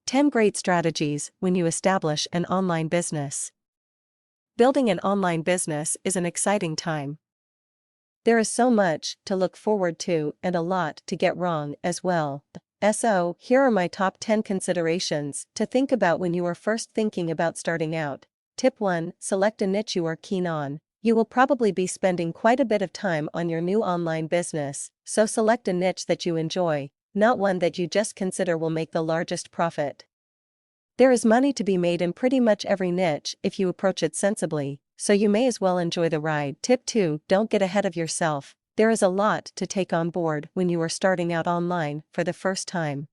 10 Great Strategies When You Establish an Online Business. Building an online business is an exciting time. There is so much to look forward to and a lot to get wrong as well. So, here are my top 10 considerations to think about when you are first thinking about starting out. Tip 1. Select a niche you are keen on. You will probably be spending quite a bit of time on your new online business, so select a niche that you enjoy, not one that you just consider will make the largest profit. There is money to be made in pretty much every niche if you approach it sensibly, so you may as well enjoy the ride. Tip 2. Don't get ahead of yourself. There is a lot to take on board when you are starting out online for the first time.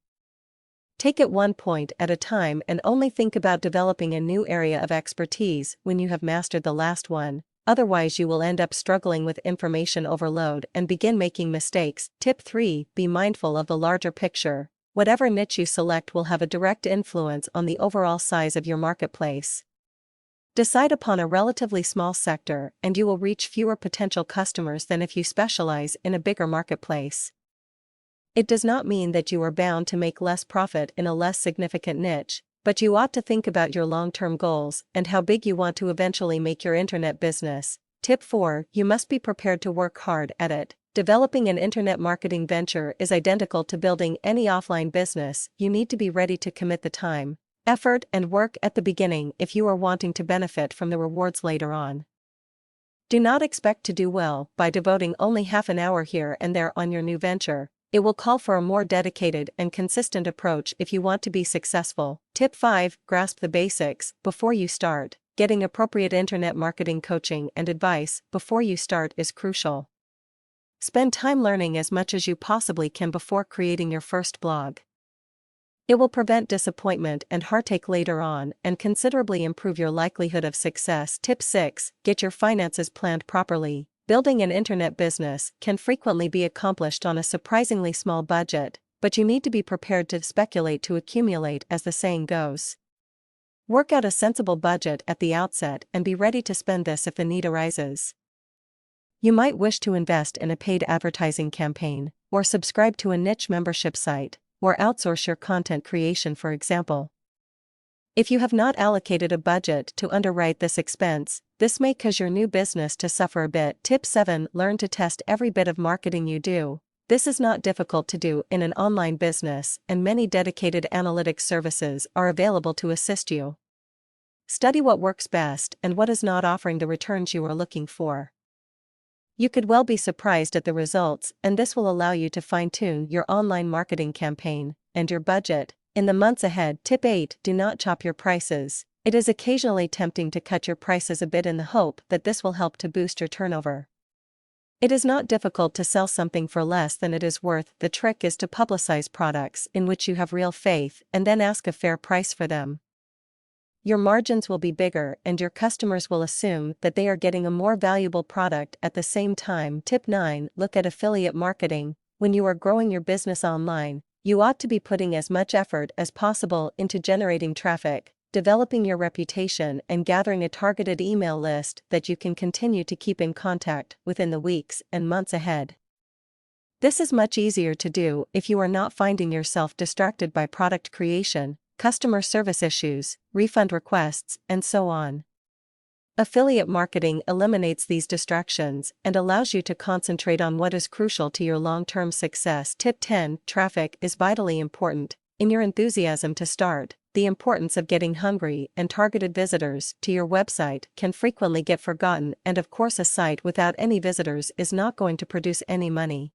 Take it one point at a time and only think about developing a new area of expertise when you have mastered the last one. Otherwise, you will end up struggling with information overload and begin making mistakes. Tip 3. Be mindful of the larger picture. Whatever niche you select will have a direct influence on the overall size of your marketplace. Decide upon a relatively small sector and you will reach fewer potential customers than if you specialize in a bigger marketplace. It does not mean that you are bound to make less profit in a less significant niche, but you ought to think about your long-term goals and how big you want to eventually make your internet business. Tip 4. You must be prepared to work hard at it. Developing an internet marketing venture is identical to building any offline business. You need to be ready to commit the time, effort, and work at the beginning if you are wanting to benefit from the rewards later on. Do not expect to do well by devoting only half an hour here and there on your new venture. It will call for a more dedicated and consistent approach if you want to be successful. Tip 5. Grasp the basics before you start. Getting appropriate internet marketing coaching and advice before you start is crucial. Spend time learning as much as you possibly can before creating your first blog. It will prevent disappointment and heartache later on and considerably improve your likelihood of success. Tip 6. Get your finances planned properly. Building an internet business can frequently be accomplished on a surprisingly small budget, but you need to be prepared to speculate to accumulate, as the saying goes. Work out a sensible budget at the outset and be ready to spend this if the need arises. You might wish to invest in a paid advertising campaign, or subscribe to a niche membership site, or outsource your content creation, for example. If you have not allocated a budget to underwrite this expense, this may cause your new business to suffer a bit. Tip 7. Learn to test every bit of marketing you do. This is not difficult to do in an online business, and many dedicated analytics services are available to assist you. Study what works best and what is not offering the returns you are looking for. You could well be surprised at the results, and this will allow you to fine-tune your online marketing campaign and your budget in the months ahead. Tip 8. Do not chop your prices. It is occasionally tempting to cut your prices a bit in the hope that this will help to boost your turnover. It is not difficult to sell something for less than it is worth. The trick is to publicize products in which you have real faith and then ask a fair price for them. Your margins will be bigger and your customers will assume that they are getting a more valuable product at the same time. Tip 9. Look at affiliate marketing. When you are growing your business online, you ought to be putting as much effort as possible into generating traffic, developing your reputation, and gathering a targeted email list that you can continue to keep in contact with in the weeks and months ahead. This is much easier to do if you are not finding yourself distracted by product creation, customer service issues, refund requests, and so on. Affiliate marketing eliminates these distractions and allows you to concentrate on what is crucial to your long-term success. Tip 10. Traffic is vitally important. In your enthusiasm to start, the importance of getting hungry and targeted visitors to your website can frequently get forgotten, and of course a site without any visitors is not going to produce any money.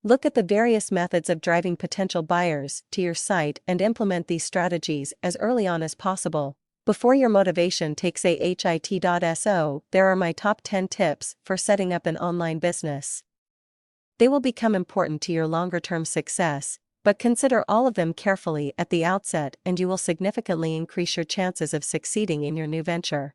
Look at the various methods of driving potential buyers to your site and implement these strategies as early on as possible, before your motivation takes a hit. So, there are my top 10 tips for setting up an online business. They will become important to your longer-term success, but consider all of them carefully at the outset and you will significantly increase your chances of succeeding in your new venture.